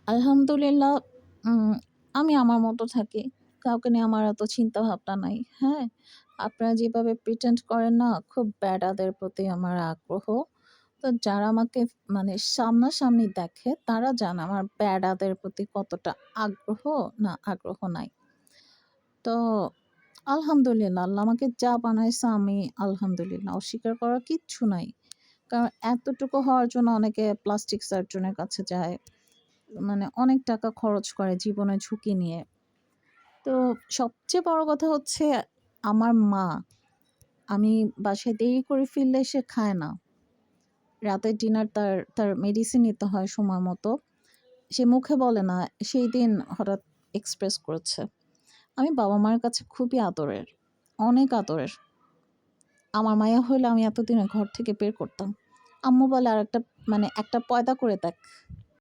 আলহামদুলিল্লাহ। উম আমি আমার মতো থাকি। কাউকে নিয়ে আমার এত চিন্তা ভাবনা নাই। হ্যাঁ? আপনারা যেভাবে প্রিটেন্ড করেন না, খুব বেড়াদের প্রতি আমার আগ্রহ। তো যারা আমাকে মানে সামনাসামনি দেখে তারা জানে আমার বেড়াদের প্রতি কতটা আগ্রহ না আগ্রহ নাই। তো আলহামদুলিল্লাহ আল্লাহ আমাকে যা বানাইছে আমি আলহামদুলিল্লাহ অস্বীকার করার কিচ্ছু নাই। কারণ এতটুকু হওয়ার জন্য অনেকে প্লাস্টিক সার্জনের কাছে যায়। মানে অনেক টাকা খরচ করে জীবনের ঝুঁকি নিয়ে। তো সবচেয়ে বড় কথা হচ্ছে আমার মা, আমি বাসায় দেরি করে ফিরলে সে খায় না। রাতের ডিনার তার মেডিসিন নিতে হয় সময় মতো। সে মুখে বলে না, সেইদিন হঠাৎ এক্সপ্রেস করেছে। আমি বাবা-মায়ের কাছে খুবই আদরের, অনেক আদরের। আমার মাইয়া হইলে আমি এতদিনে ঘর থেকে বের করতাম। আম্মু বলে, "আরেকটা মানে একটা পয়দা করে দেখ।"